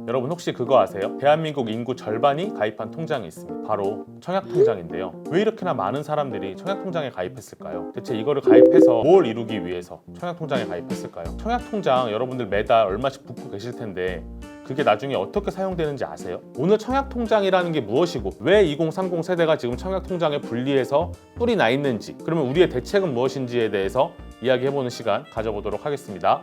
여러분 혹시 그거 아세요? 대한민국 인구 절반이 가입한 통장이 있습니다. 바로 청약통장인데요. 왜 이렇게나 많은 사람들이 청약통장에 가입했을까요? 대체 이거를 가입해서 뭘 이루기 위해서 청약통장에 가입했을까요? 청약통장 여러분들 매달 얼마씩 붓고 계실 텐데 그게 나중에 어떻게 사용되는지 아세요? 오늘 청약통장이라는 게 무엇이고 왜 2030 세대가 지금 청약통장에 분리해서 뿔이 나 있는지, 그러면 우리의 대책은 무엇인지에 대해서 이야기해보는 시간 가져보도록 하겠습니다.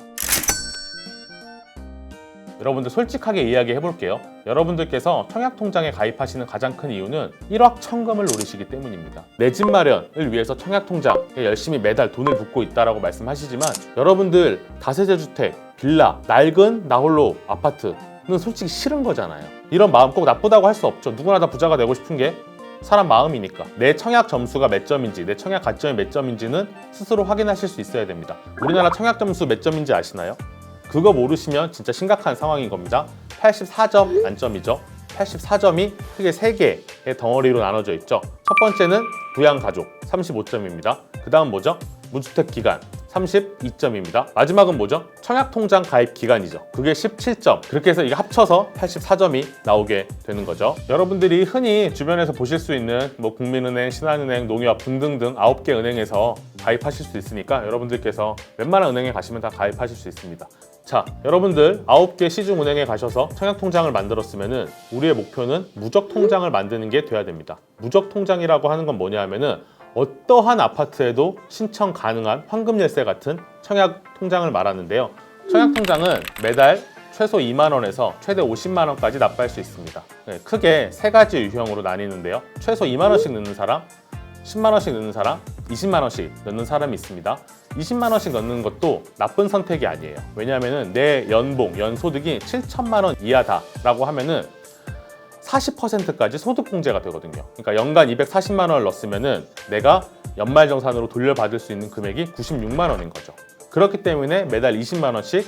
여러분들 솔직하게 이야기해 볼게요. 여러분들께서 청약통장에 가입하시는 가장 큰 이유는 일확천금을 노리시기 때문입니다. 내 집 마련을 위해서 청약통장에 열심히 매달 돈을 붓고 있다라고 말씀하시지만 여러분들 다세대 주택, 빌라, 낡은 나홀로 아파트는 솔직히 싫은 거잖아요. 이런 마음 꼭 나쁘다고 할 수 없죠. 누구나 다 부자가 되고 싶은 게 사람 마음이니까. 내 청약 점수가 몇 점인지, 내 청약 가점이 몇 점인지는 스스로 확인하실 수 있어야 됩니다. 우리나라 청약 점수 몇 점인지 아시나요? 그거 모르시면 진짜 심각한 상황인 겁니다. 84점 만점이죠. 84점이 크게 3개의 덩어리로 나눠져 있죠. 첫 번째는 부양가족 35점입니다. 그 다음 뭐죠? 무주택 기간 32점입니다. 마지막은 뭐죠? 청약통장 가입 기간이죠. 그게 17점. 그렇게 해서 이게 합쳐서 84점이 나오게 되는 거죠. 여러분들이 흔히 주변에서 보실 수 있는 뭐 국민은행, 신한은행, 농협 등등등 9개 은행에서 가입하실 수 있으니까 여러분들께서 웬만한 은행에 가시면 다 가입하실 수 있습니다. 자, 여러분들 9개 시중은행에 가셔서 청약통장을 만들었으면은 우리의 목표는 무적통장을 만드는 게 돼야 됩니다. 무적통장이라고 하는 건 뭐냐 하면은 어떠한 아파트에도 신청 가능한 황금열쇠 같은 청약통장을 말하는데요. 청약통장은 매달 최소 2만 원에서 최대 50만 원까지 납부할 수 있습니다. 크게 3가지 유형으로 나뉘는데요. 최소 2만 원씩 넣는 사람, 10만 원씩 넣는 사람, 20만 원씩 넣는 사람이 있습니다. 20만 원씩 넣는 것도 나쁜 선택이 아니에요. 왜냐하면 내 연봉, 연소득이 7천만 원 이하다라고 하면은 40%까지 소득공제가 되거든요. 그러니까 연간 240만 원을 넣었으면은 내가 연말정산으로 돌려받을 수 있는 금액이 96만 원인 거죠. 그렇기 때문에 매달 20만 원씩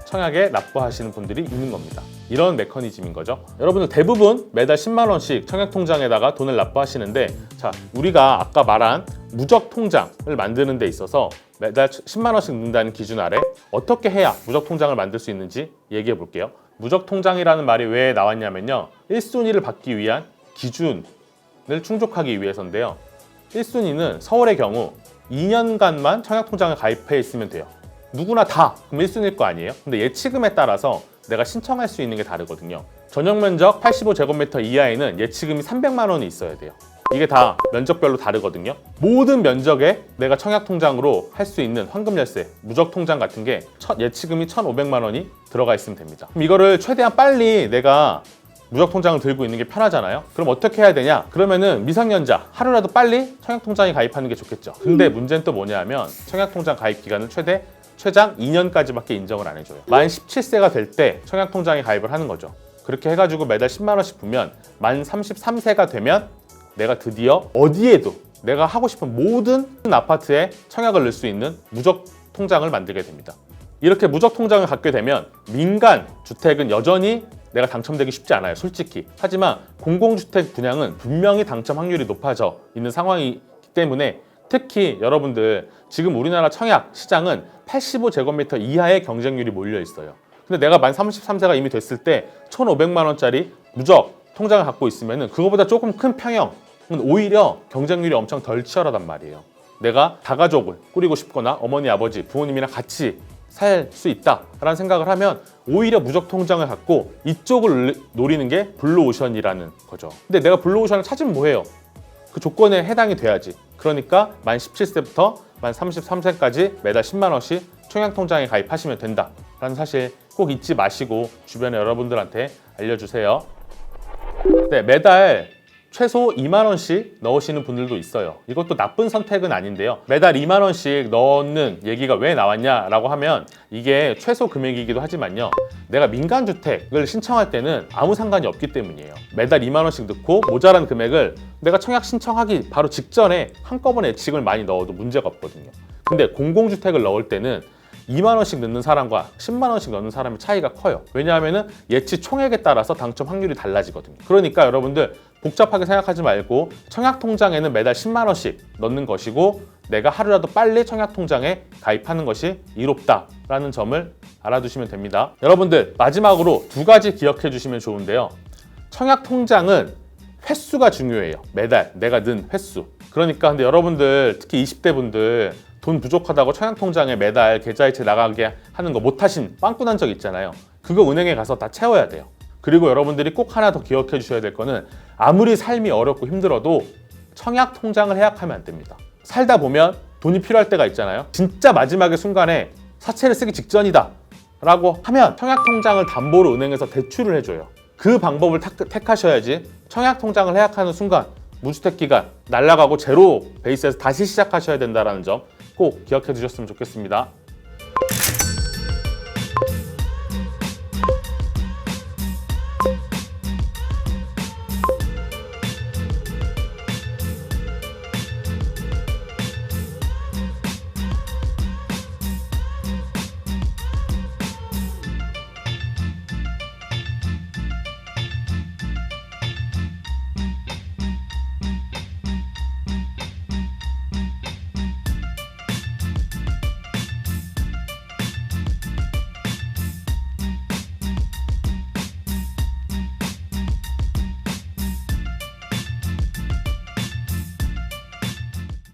청약에 납부하시는 분들이 있는 겁니다. 이런 메커니즘인 거죠. 여러분들 대부분 매달 10만 원씩 청약통장에다가 돈을 납부하시는데, 자, 우리가 아까 말한 무적통장을 만드는 데 있어서 매달 10만 원씩 넣는다는 기준 아래 어떻게 해야 무적통장을 만들 수 있는지 얘기해 볼게요. 무적통장이라는 말이 왜 나왔냐면요, 1순위를 받기 위한 기준을 충족하기 위해서인데요. 1순위는 서울의 경우 2년간만 청약통장을 가입해 있으면 돼요. 누구나 다 그럼 1순위일 거 아니에요? 근데 예치금에 따라서 내가 신청할 수 있는 게 다르거든요. 전용면적 85제곱미터 이하에는 예치금이 300만 원이 있어야 돼요. 이게 다 면적별로 다르거든요. 모든 면적에 내가 청약통장으로 할 수 있는 황금열쇠, 무적통장 같은 게 예치금이 1,500만 원이 들어가 있으면 됩니다. 그럼 이거를 최대한 빨리 내가 무적통장을 들고 있는 게 편하잖아요. 그럼 어떻게 해야 되냐? 그러면은 미성년자 하루라도 빨리 청약통장에 가입하는 게 좋겠죠. 근데 문제는 또 뭐냐면 청약통장 가입 기간은 최장 2년까지밖에 인정을 안 해줘요. 만 17세가 될 때 청약통장에 가입을 하는 거죠. 그렇게 해가지고 매달 10만 원씩 부면 만 33세가 되면 내가 드디어 어디에도 내가 하고 싶은 모든 아파트에 청약을 넣을 수 있는 무적통장을 만들게 됩니다. 이렇게 무적통장을 갖게 되면 민간 주택은 여전히 내가 당첨되기 쉽지 않아요, 솔직히. 하지만 공공주택 분양은 분명히 당첨 확률이 높아져 있는 상황이기 때문에 특히 여러분들 지금 우리나라 청약 시장은 85제곱미터 이하의 경쟁률이 몰려 있어요. 근데 내가 만 33세가 이미 됐을 때 1,500만 원짜리 무적 통장을 갖고 있으면 그거보다 조금 큰 평형은 오히려 경쟁률이 엄청 덜 치열하단 말이에요. 내가 다가족을 꾸리고 싶거나 어머니, 아버지, 부모님이랑 같이 살 수 있다라는 생각을 하면 오히려 무적 통장을 갖고 이쪽을 노리는 게 블루오션이라는 거죠. 근데 내가 블루오션을 찾으면 뭐해요? 그 조건에 해당이 돼야지. 그러니까 만 17세부터 만 33세까지 매달 10만 원씩 청약통장에 가입하시면 된다라는 사실 꼭 잊지 마시고 주변에 여러분들한테 알려주세요. 네, 매달 최소 2만 원씩 넣으시는 분들도 있어요. 이것도 나쁜 선택은 아닌데요. 매달 2만 원씩 넣는 얘기가 왜 나왔냐라고 하면 이게 최소 금액이기도 하지만요. 내가 민간주택을 신청할 때는 아무 상관이 없기 때문이에요. 매달 2만 원씩 넣고 모자란 금액을 내가 청약 신청하기 바로 직전에 한꺼번에 예치금을 많이 넣어도 문제가 없거든요. 근데 공공주택을 넣을 때는 2만 원씩 넣는 사람과 10만 원씩 넣는 사람의 차이가 커요. 왜냐하면 예치 총액에 따라서 당첨 확률이 달라지거든요. 그러니까 여러분들 복잡하게 생각하지 말고 청약통장에는 매달 10만 원씩 넣는 것이고 내가 하루라도 빨리 청약통장에 가입하는 것이 이롭다라는 점을 알아두시면 됩니다. 여러분들 마지막으로 두 가지 기억해 주시면 좋은데요. 청약통장은 횟수가 중요해요. 매달 내가 넣은 횟수. 그러니까 근데 여러분들 특히 20대 분들 돈 부족하다고 청약통장에 매달 계좌이체 나가게 하는 거 못하신 빵꾸난 적 있잖아요. 그거 은행에 가서 다 채워야 돼요. 그리고 여러분들이 꼭 하나 더 기억해 주셔야 될 거는 아무리 삶이 어렵고 힘들어도 청약통장을 해약하면 안 됩니다. 살다 보면 돈이 필요할 때가 있잖아요. 진짜 마지막의 순간에 사채를 쓰기 직전이다 라고 하면 청약통장을 담보로 은행에서 대출을 해줘요. 그 방법을 택하셔야지 청약통장을 해약하는 순간 무주택 기간 날라가고 제로 베이스에서 다시 시작하셔야 된다는 점 꼭 기억해 두셨으면 좋겠습니다.